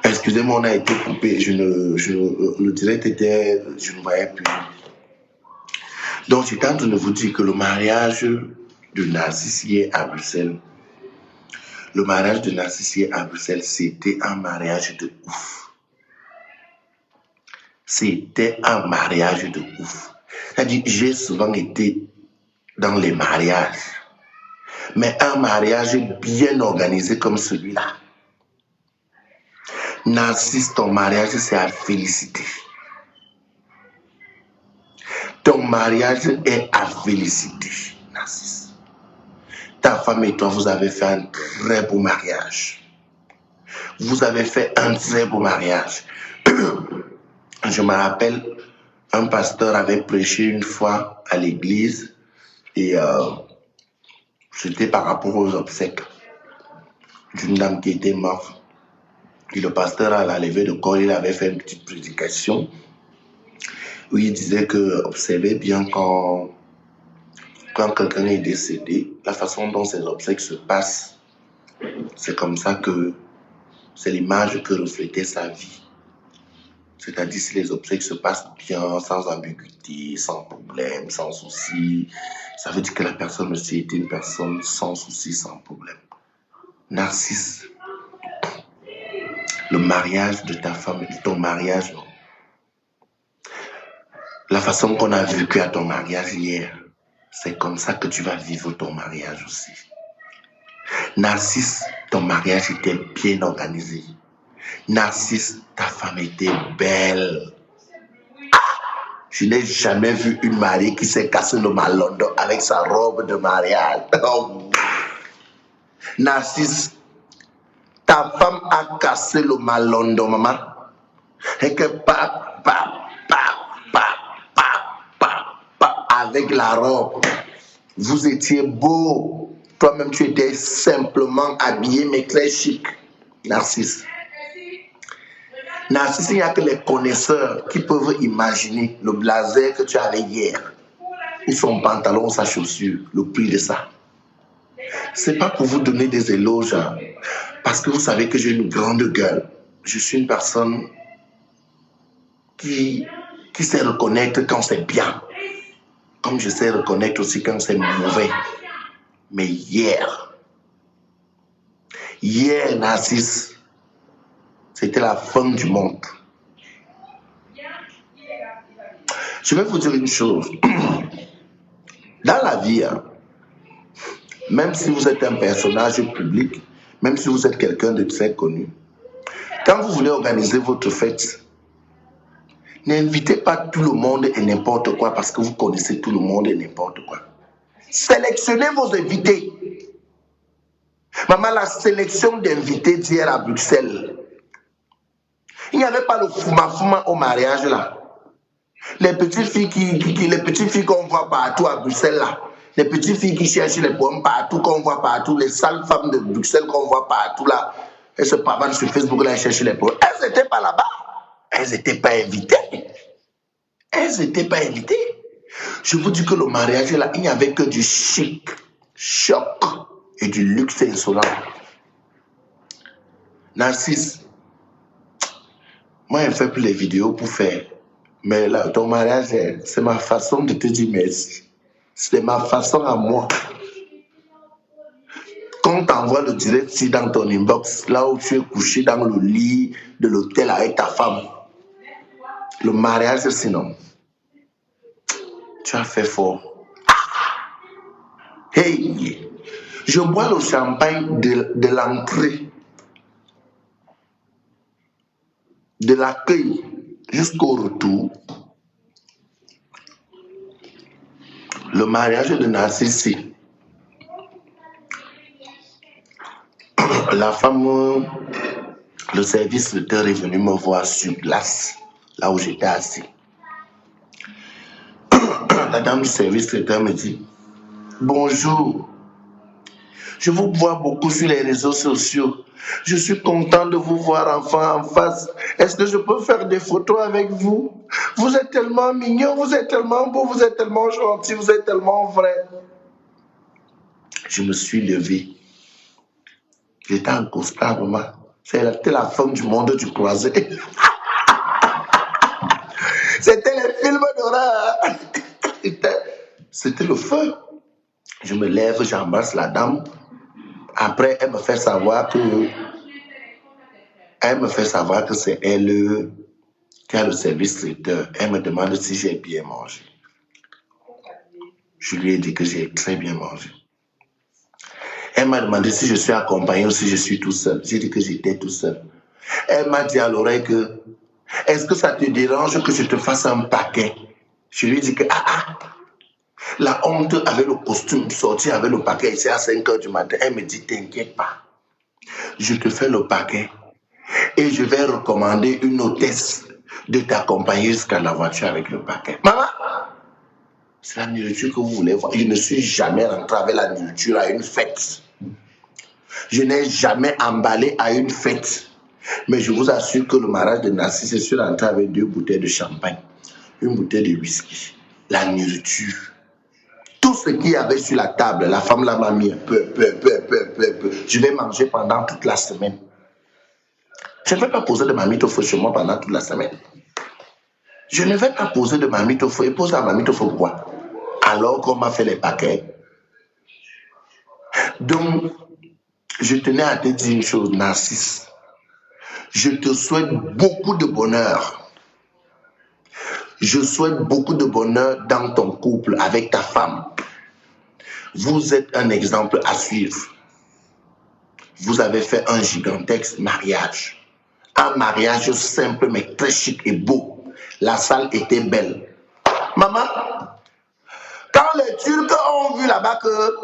Excusez-moi, on a été coupé. Le direct était... Je ne voyais plus. Donc, j'étais en train de vous dire que le mariage de Narcisse hier à Bruxelles, le mariage de Narcisse hier à Bruxelles, c'était un mariage de ouf. C'était un mariage de ouf. C'est-à-dire, j'ai souvent été dans les mariages, mais un mariage bien organisé comme celui-là. Narcisse, ton mariage, c'est à féliciter. Ton mariage est à féliciter, Narcisse. Ta femme et toi, vous avez fait un très beau mariage. Vous avez fait un très beau mariage. Je me rappelle, un pasteur avait prêché une fois à l'église et c'était par rapport aux obsèques d'une dame qui était morte. Et le pasteur, à la levée de corps, il avait fait une petite prédication où il disait que, observez bien quand quelqu'un est décédé, la façon dont ses obsèques se passent, c'est comme ça que c'est l'image que reflétait sa vie. C'est-à-dire si les obsèques se passent bien, sans ambiguïté, sans problème, sans souci, ça veut dire que la personne aussi était une personne sans souci, sans problème. Narcisse, le mariage de ta femme, ton mariage, non. La façon qu'on a vécu à ton mariage hier, c'est comme ça que tu vas vivre ton mariage aussi. Narcisse, ton mariage était bien organisé. Narcisse, ta femme était belle. Je n'ai jamais vu une mariée qui s'est cassée le malondo avec sa robe de mariage. Oh. Narcisse, ta femme a cassé le malondo, maman. Et que avec la robe, vous étiez beau. Toi-même, tu étais simplement habillé, mais très chic. Narcisse. Narcisse, il n'y a que les connaisseurs qui peuvent imaginer le blazer que tu avais hier. Ou son pantalon, sa chaussure, le prix de ça. C'est pas pour vous donner des éloges, hein, parce que vous savez que j'ai une grande gueule. Je suis une personne qui sait reconnaître quand c'est bien. Comme je sais reconnaître aussi quand c'est mauvais. Mais hier, Narcisse, c'était la fin du monde. Je vais vous dire une chose. Dans la vie, hein, même si vous êtes un personnage public, même si vous êtes quelqu'un de très connu, quand vous voulez organiser votre fête, n'invitez pas tout le monde et n'importe quoi parce que vous connaissez tout le monde et n'importe quoi. Sélectionnez vos invités. Maman, la sélection d'invités d'hier à Bruxelles, il n'y avait pas le fouma-fouma au mariage là. Les petites filles qu'on voit partout à Bruxelles là, les petites filles qui cherchent les pommes partout, qu'on voit partout, les sales femmes de Bruxelles qu'on voit partout là, elles se pavanent sur Facebook là, elles cherchent les pommes. Elles n'étaient pas là-bas. Elles n'étaient pas invitées. Elles n'étaient pas invitées. Je vous dis que le mariage là, il n'y avait que du chic, choc et du luxe insolent. Narcisse, moi je ne fais plus les vidéos pour faire. Mais là, ton mariage, c'est ma façon de te dire merci. C'est ma façon à moi. Quand on t'envoie le direct ici dans ton inbox, là où tu es couché dans le lit de l'hôtel avec ta femme, le mariage, sinon, tu as fait fort. Hey, je bois le champagne de l'entrée, de l'accueil jusqu'au retour. Le mariage de Narcisse, la femme, le service traiteur est venu me voir sur place, là où j'étais assis. La dame du service traiteur me dit, bonjour, je vous vois beaucoup sur les réseaux sociaux. Je suis content de vous voir enfin en face. Est-ce que je peux faire des photos avec vous? Vous êtes tellement mignon, vous êtes tellement beau, vous êtes tellement gentil, vous êtes tellement vrai. Je me suis levé. J'étais en costard, maman. C'était la fin du monde du croisé. C'était les films d'horreur. C'était le feu. Je me lève, j'embrasse la dame. Après, elle me fait savoir que c'est elle qui a le service traiteur. Elle me demande si j'ai bien mangé. Je lui ai dit que j'ai très bien mangé. Elle m'a demandé si je suis accompagné ou si je suis tout seul. J'ai dit que j'étais tout seul. Elle m'a dit à l'oreille que, est-ce que ça te dérange que je te fasse un paquet? Je lui ai dit que, la honte avec le costume, sortir avec le paquet ici à 5 h du matin. Elle me dit, t'inquiète pas, je te fais le paquet et je vais recommander une hôtesse de t'accompagner jusqu'à la voiture avec le paquet. Maman, c'est la nourriture que vous voulez voir. Je ne suis jamais rentré avec la nourriture à une fête. Je n'ai jamais emballé à une fête. Mais je vous assure que le mariage de Narcisse, je suis rentré avec 2 bouteilles de champagne, une bouteille de whisky, la nourriture. Tout ce qu'il y avait sur la table, la femme là m'a mis un peu. Je vais manger pendant toute la semaine. Je ne vais pas poser de mamie au feu chez moi pendant toute la semaine. Je ne vais pas poser de mamie au feu. Et poser la mamie au feu pourquoi? Alors qu'on m'a fait les paquets. Donc, je tenais à te dire une chose, Narcisse. Je te souhaite beaucoup de bonheur. Je souhaite beaucoup de bonheur dans ton couple avec ta femme. Vous êtes un exemple à suivre. Vous avez fait un gigantesque mariage. Un mariage simple mais très chic et beau. La salle était belle. Maman, quand les Turcs ont vu là-bas que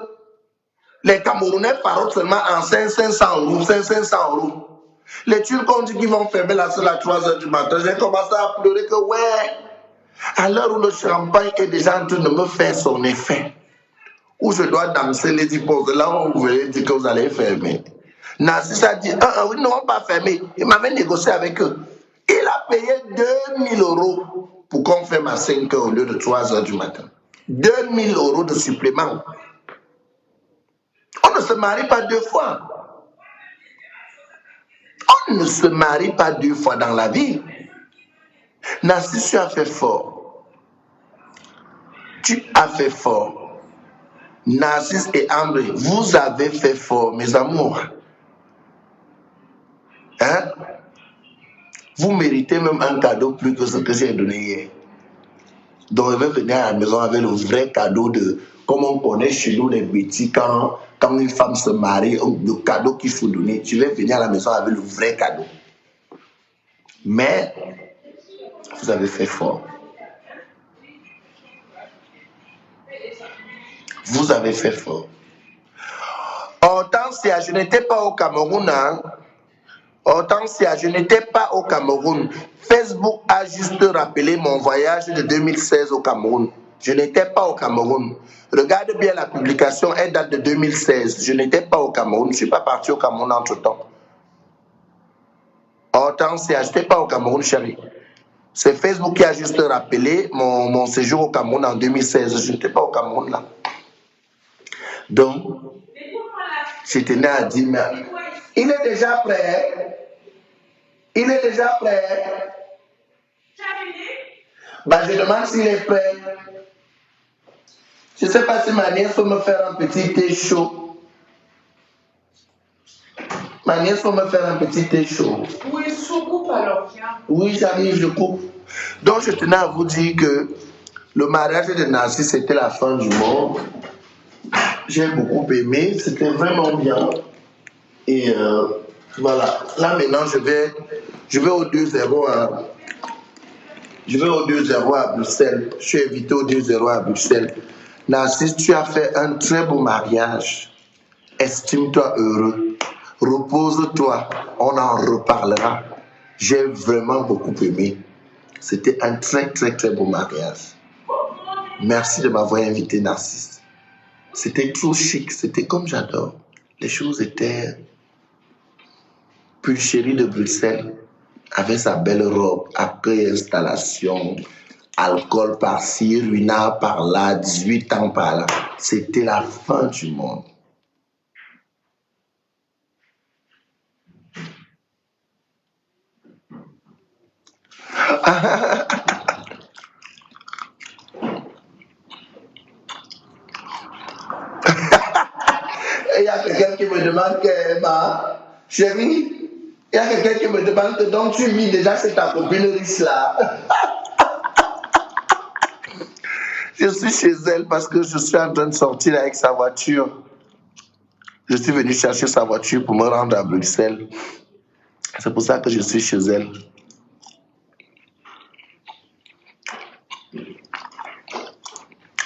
les Camerounais parlent seulement en 500 euros, 500 euros, les Turcs ont dit qu'ils vont fermer la salle à 3 h du matin. J'ai commencé à pleurer que ouais, à l'heure où le champagne est déjà en train de me faire son effet, où je dois danser les hyposes, là où vous allez dire que vous allez fermer. Narcisse a dit, oui, ils n'ont pas fermé. Il m'avait négocié avec eux. Il a payé 2000 euros pour qu'on ferme à 5 h au lieu de 3 h du matin. 2000 euros de supplément. On ne se marie pas 2 fois. On ne se marie pas 2 fois dans la vie. Narcisse, tu as fait fort. Tu as fait fort. Narcisse et André, vous avez fait fort, mes amours. Hein? Vous méritez même un cadeau plus que ce que j'ai donné hier. Donc, je vais venir à la maison avec le vrai cadeau de, comme on connaît chez nous les bêtis, quand une femme se marie, le cadeau qu'il faut donner. Je vais venir à la maison avec le vrai cadeau. Mais, vous avez fait fort. Vous avez fait fort. Hortensia, je n'étais pas au Cameroun, hein? Hortensia, je n'étais pas au Cameroun. Facebook a juste rappelé mon voyage de 2016 au Cameroun. Je n'étais pas au Cameroun. Regarde bien la publication, elle date de 2016. Je n'étais pas au Cameroun. Je ne suis pas parti au Cameroun entre-temps. Hortensia, je n'étais pas au Cameroun, chérie. C'est Facebook qui a juste rappelé mon séjour au Cameroun en 2016. Je n'étais pas au Cameroun là. Donc, je tenais à dire, mais il est déjà prêt. Il est déjà prêt. Bah, je demande s'il est prêt. Je ne sais pas si ma nièce peut me faire un petit thé chaud. Ma nièce peut me faire un petit thé chaud. Oui, je coupe alors, tiens. Oui, j'arrive, je coupe. Donc, je tenais à vous dire que le mariage de Narcisse, c'était la fin du monde. J'ai beaucoup aimé, c'était vraiment bien. Et voilà. Là, maintenant, je vais au 2-0 à... Je vais au 2-0 à Bruxelles. Je suis invité au 2-0 à Bruxelles. Narcisse, tu as fait un très beau mariage. Estime-toi heureux. Repose-toi. On en reparlera. J'ai vraiment beaucoup aimé. C'était un très, très, très beau mariage. Merci de m'avoir invité, Narcisse. C'était trop chic. C'était comme j'adore. Les choses étaient... Pulchérie de Bruxelles, avec sa belle robe, accueil, installation, alcool par-ci, ruinard par-là, 18 ans par-là. C'était la fin du monde. Et il y a quelqu'un qui me demande que, chérie, il y a quelqu'un qui me demande que donc tu vis déjà c'est ta copine riche là. Je suis chez elle parce que je suis en train de sortir avec sa voiture. Je suis venu chercher sa voiture pour me rendre à Bruxelles. C'est pour ça que je suis chez elle.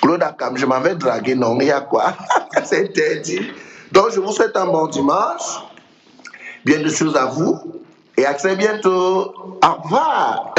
Claude Akam, je m'avais dragué, non, il y a quoi? C'est interdit. Donc, je vous souhaite un bon dimanche. Bien de choses à vous. Et à très bientôt. Au revoir.